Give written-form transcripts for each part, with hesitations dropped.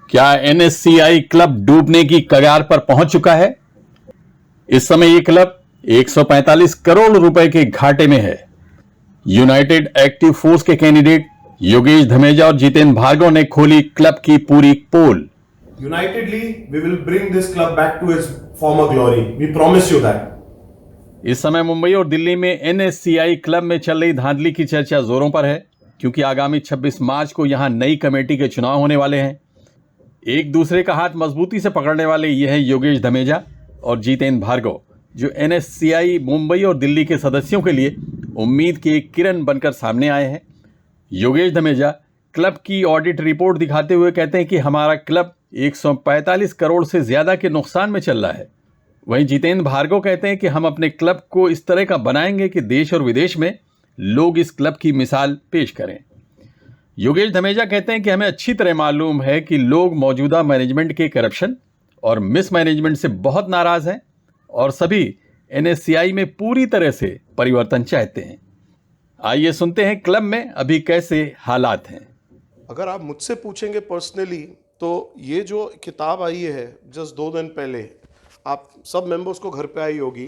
क्या NSCI club डूबने की कगार पर पहुंच चुका है? इस समय यह क्लब 145 करोड़ रुपए के घाटे में है। यूनाइटेड एक्टिव फोर्स के कैंडिडेट योगेश धमेजा और जितेंद्र भार्गव ने खोली क्लब की पूरी पोल। Unitedly, we will bring this club back to its former glory. We promise you that. इस समय मुंबई और दिल्ली में एनएससीआई क्लब में चल रही धांधली की चर्चा जोरों पर है, क्योंकि आगामी 26 मार्च को यहां नई कमेटी के चुनाव होने वाले हैं। एक दूसरे का हाथ मजबूती से पकड़ने वाले ये हैं योगेश धमेजा और जितेंद्र भार्गव, जो एनएससीआई मुंबई और दिल्ली के सदस्यों के लिए उम्मीद की एक किरण बनकर सामने आए हैं। योगेश धमेजा क्लब की ऑडिट रिपोर्ट दिखाते हुए कहते हैं कि हमारा क्लब 145 करोड़ से ज्यादा के नुकसान में चल रहा है। वहीं जितेंद्र भार्गव कहते हैं कि हम अपने क्लब को इस तरह का बनाएंगे कि देश और विदेश में लोग इस क्लब की मिसाल पेश करें। योगेश धमेजा कहते हैं कि हमें अच्छी तरह मालूम है कि लोग मौजूदा मैनेजमेंट के करप्शन और मिसमैनेजमेंट से बहुत नाराज हैं और सभी एनएससीआई में पूरी तरह से परिवर्तन चाहते हैं। आइए सुनते हैं क्लब में अभी कैसे हालात हैं। अगर आप मुझसे पूछेंगे पर्सनली, तो ये जो किताब आई है जस्ट 2 दिन पहले, आप सब मेंबर्स को घर पे आई होगी।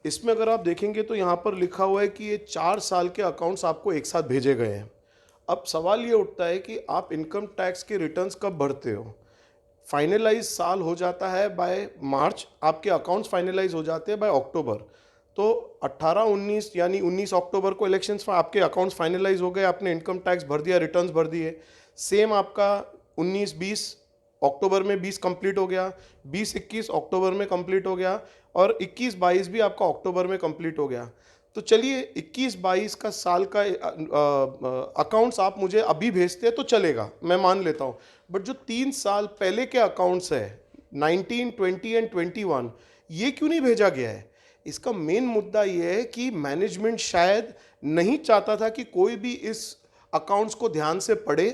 इसमें अगर आप देखेंगे तो यहाँ पर लिखा हुआ है कि ये 4 साल के अकाउंट्स आपको एक साथ भेजे गए हैं। अब सवाल ये उठता है कि आप इनकम टैक्स के रिटर्न्स कब भरते हो? फाइनलाइज साल हो जाता है बाय मार्च, आपके अकाउंट्स फाइनलाइज हो जाते हैं बाय अक्टूबर। तो 18-19 यानी 19 अक्टूबर को इलेक्शंस आपके अकाउंट्स फाइनलाइज हो गए, आपने इनकम टैक्स भर दिया, रिटर्न्स भर दिए। सेम आपका 19-20 अक्टूबर में 20 कंप्लीट हो गया, 20-21 अक्टूबर में कंप्लीट हो गया और 21-22 भी आपका अक्टूबर में कंप्लीट हो गया। तो चलिए 21-22 का साल का अकाउंट्स आप मुझे अभी भेजते हैं तो चलेगा, मैं मान लेता हूँ। बट जो 3 साल पहले के अकाउंट्स है 19, 20 एंड 21, ये क्यों नहीं भेजा गया है? इसका मेन मुद्दा ये है कि मैनेजमेंट शायद नहीं चाहता था कि कोई भी इस अकाउंट्स को ध्यान से पढ़े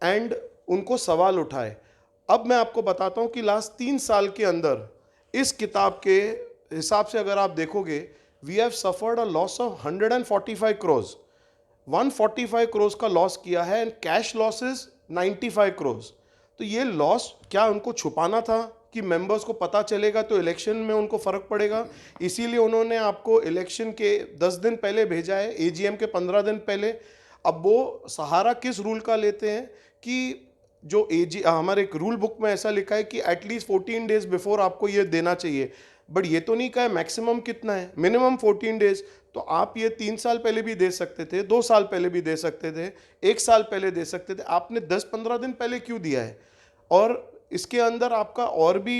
एंड उनको सवाल उठाए। अब मैं आपको बताता हूँ कि लास्ट 3 साल के अंदर इस किताब के हिसाब से अगर आप देखोगे, we have suffered a loss of 145 crore, 145 crore का लॉस किया है एंड कैश लॉसेस 95 करोड़। तो ये लॉस क्या उनको छुपाना था कि मेंबर्स को पता चलेगा तो इलेक्शन में उनको फर्क पड़ेगा, इसीलिए उन्होंने आपको इलेक्शन के 10 दिन पहले भेजा है, एजीएम के 15 दिन पहले। अब वो सहारा किस रूल का लेते हैं कि जो हमारे एक रूल बुक में ऐसा लिखा है कि एटलीस्ट 14 डेज बिफोर आपको ये देना चाहिए, बट ये तो नहीं कहा है मैक्सिमम कितना है, मिनिमम 14 डेज। तो आप ये 3 साल पहले भी दे सकते थे, 2 साल पहले भी दे सकते थे, 1 साल पहले दे सकते थे, आपने 10-15 दिन पहले क्यों दिया है? और इसके अंदर आपका और भी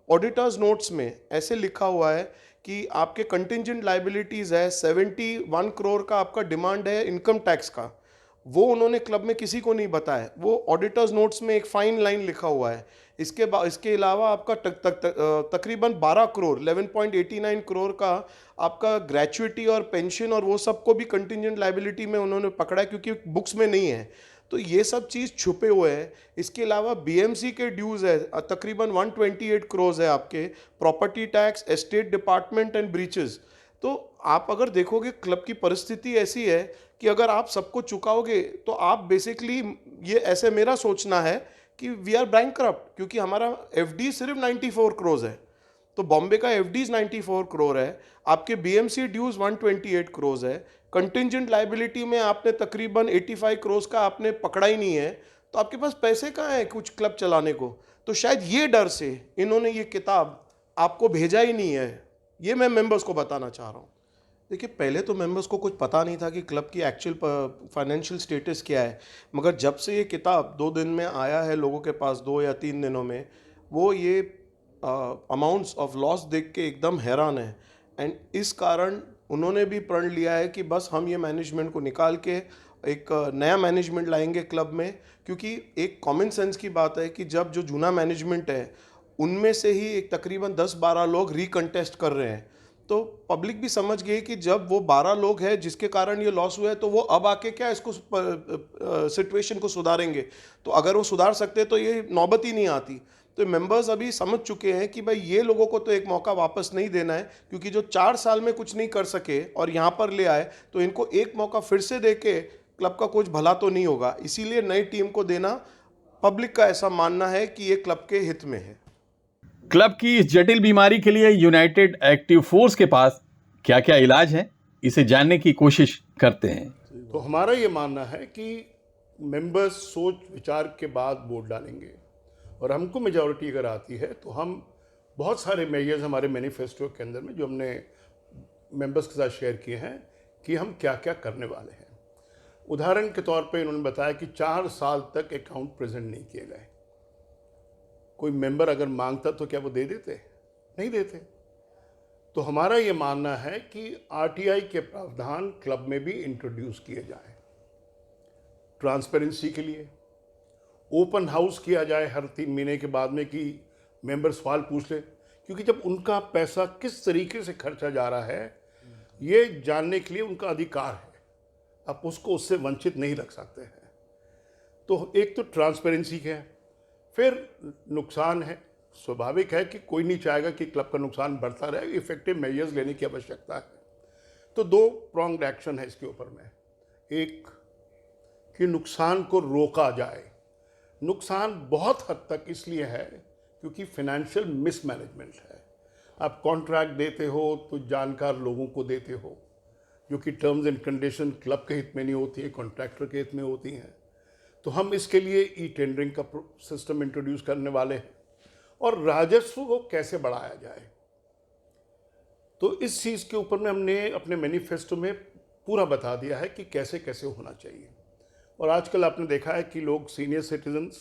ऑडिटर्स नोट्स में ऐसे लिखा हुआ है कि आपके कंटिंजेंट लाइबिलिटीज़ है 71 करोड़ का आपका डिमांड है इनकम टैक्स का, वो उन्होंने क्लब में किसी को नहीं बताया, वो ऑडिटर्स नोट्स में एक फाइन लाइन लिखा हुआ है। इसके अलावा आपका तकरीबन 12 करोड़ 11.89 करोड़ का आपका ग्रेचुइटी और पेंशन और वो सब को भी कंटिंजेंट लाइबिलिटी में उन्होंने पकड़ा है, क्योंकि बुक्स में नहीं है। तो ये सब चीज़ छुपे हुए हैं। इसके अलावा बीएमसी के ड्यूज़ है तकरीबन 128 करोड़ है आपके, property tax, estate department and breaches. तो आप अगर देखोगे क्लब की परिस्थिति ऐसी है कि अगर आप सबको चुकाओगे तो आप बेसिकली, ये ऐसे मेरा सोचना है कि वी आर बैंकरप्ट, क्योंकि हमारा एफडी सिर्फ 94 करोड़ है। तो बॉम्बे का एफडीज 94 करोड़ है, आपके बीएमसी ड्यूज 128 करोड़ है, कंटिंजेंट लाइबिलिटी में आपने तकरीबन 85 करोड़ का आपने पकड़ा ही नहीं है, तो आपके पास पैसे कहाँ हैं कुछ क्लब चलाने को? तो शायद ये डर से इन्होंने ये किताब आपको भेजा ही नहीं है, ये मैं मेंबर्स को बताना चाह रहा हूँ। देखिए, पहले तो मेंबर्स को कुछ पता नहीं था कि क्लब की एक्चुअल फाइनेंशियल स्टेटस क्या है, मगर जब से ये किताब 2 दिन में आया है लोगों के पास, 2 या 3 दिनों में, वो ये अमाउंट्स ऑफ लॉस देख के एकदम हैरान है। एंड इस कारण उन्होंने भी प्रण लिया है कि बस हम ये मैनेजमेंट को निकाल के एक नया मैनेजमेंट लाएंगे क्लब में, क्योंकि एक कॉमन सेंस की बात है कि जब जो जूना मैनेजमेंट है उनमें से ही एक तकरीबन 10-12 लोग रिकंटेस्ट कर रहे हैं, तो पब्लिक भी समझ गई कि जब वो 12 लोग हैं जिसके कारण ये लॉस हुआ है, तो वो अब आके क्या इसको सिचुएशन को सुधारेंगे। तो अगर वो सुधार सकते तो ये नौबत ही नहीं आती। तो मेंबर्स अभी समझ चुके हैं कि भाई ये लोगों को तो एक मौका वापस नहीं देना है, क्योंकि जो 4 साल में कुछ नहीं कर सके और यहाँ पर ले आए, तो इनको एक मौका फिर से दे के क्लब का कुछ भला तो नहीं होगा, इसीलिए नई टीम को देना पब्लिक का ऐसा मानना है कि ये क्लब के हित में है। क्लब की इस जटिल बीमारी के लिए यूनाइटेड एक्टिव फोर्स के पास क्या क्या इलाज है, इसे जानने की कोशिश करते हैं। तो हमारा ये मानना है कि मेंबर्स सोच विचार के बाद वोट डालेंगे और हमको मेजॉरिटी अगर आती है तो हम बहुत सारे मेजर्स हमारे मैनिफेस्टो के अंदर में जो हमने मेंबर्स के साथ शेयर किए हैं कि हम क्या क्या करने वाले हैं। उदाहरण के तौर पे इन्होंने बताया कि 4 साल तक अकाउंट प्रेजेंट नहीं किए गए। कोई मेंबर अगर मांगता तो क्या वो दे देते? नहीं देते। तो हमारा ये मानना है कि आरटीआई के प्रावधान क्लब में भी इंट्रोड्यूस किए जाए। ट्रांसपेरेंसी के लिए ओपन हाउस किया जाए हर 3 महीने के बाद में कि मेंबर सवाल पूछ ले, क्योंकि जब उनका पैसा किस तरीके से खर्चा जा रहा है ये जानने के लिए उनका अधिकार है, आप उसको उससे वंचित नहीं रख सकते हैं। तो एक तो ट्रांसपेरेंसी है, फिर नुकसान है। स्वाभाविक है कि कोई नहीं चाहेगा कि क्लब का नुकसान बढ़ता रहे, इफेक्टिव मेजर्स लेने की आवश्यकता है। तो 2 प्रॉन्ग्ड एक्शन है इसके ऊपर में। एक कि नुकसान को रोका जाए। नुकसान बहुत हद तक इसलिए है क्योंकि फाइनेंशियल मिसमैनेजमेंट है। आप कॉन्ट्रैक्ट देते हो तो जानकार लोगों को देते हो, जो कि टर्म्स एंड कंडीशन क्लब के हित में नहीं होती है, कॉन्ट्रैक्टर के हित में होती हैं। तो हम इसके लिए ई-टेंडरिंग का सिस्टम इंट्रोड्यूस करने वाले हैं और राजस्व को कैसे बढ़ाया जाए। तो इस चीज़ के ऊपर में हमने अपने मैनिफेस्टो में पूरा बता दिया है कि कैसे कैसे होना चाहिए। और आजकल आपने देखा है कि लोग सीनियर सिटीजन्स,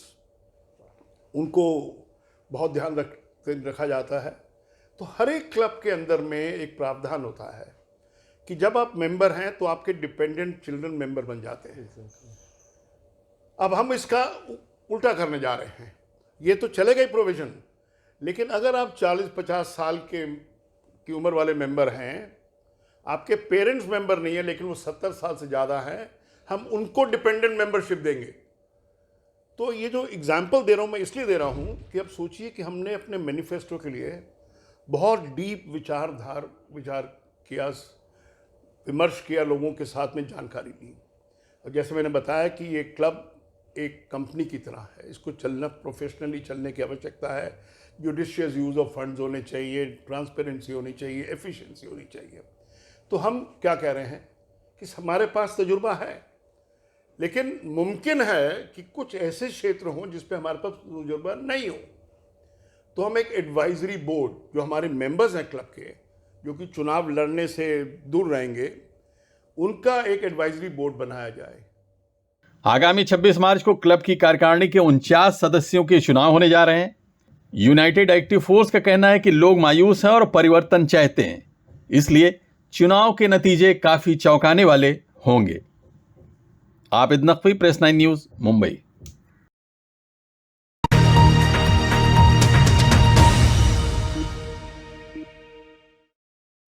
उनको बहुत ध्यान रखा जाता है। तो हर एक क्लब के अंदर में एक प्रावधान होता है कि जब आप मेंबर हैं तो आपके डिपेंडेंट चिल्ड्रन मेंबर बन जाते हैं। अब हम इसका उल्टा करने जा रहे हैं। ये तो चलेगा ही प्रोविजन, लेकिन अगर आप 40-50 साल की उम्र वाले मेंबर हैं, आपके पेरेंट्स मेंबर नहीं है लेकिन वो 70 साल से ज़्यादा हैं, हम उनको डिपेंडेंट मेंबरशिप देंगे। तो ये जो एग्जाम्पल दे रहा हूँ मैं इसलिए दे रहा हूँ कि अब सोचिए कि हमने अपने मैनिफेस्टो के लिए बहुत डीप विचार किया, विमर्श किया, लोगों के साथ में जानकारी ली। और जैसे मैंने बताया कि ये क्लब एक कंपनी की तरह है, इसको चलना प्रोफेशनली चलने की आवश्यकता है। जुडिशियस यूज़ ऑफ फंड्स होने चाहिए, ट्रांसपेरेंसी होनी चाहिए, एफिशिएंसी होनी चाहिए। तो हम क्या कह रहे हैं कि हमारे पास तजुर्बा है, लेकिन मुमकिन है कि कुछ ऐसे क्षेत्र हों जिस पे हमारे पास तजुर्बा नहीं हो। तो हम एक एडवाइजरी बोर्ड, जो हमारे मेंबर्स हैं क्लब के, जो कि चुनाव लड़ने से दूर रहेंगे, उनका एक एडवाइजरी बोर्ड बनाया जाए। आगामी 26 मार्च को क्लब की कार्यकारिणी के 49 सदस्यों के चुनाव होने जा रहे हैं। यूनाइटेड एक्टिव फोर्स का कहना है कि लोग मायूस हैं और परिवर्तन चाहते हैं, इसलिए चुनाव के नतीजे काफी चौंकाने वाले होंगे। Abid Naqvi, press 9 news, Mumbai.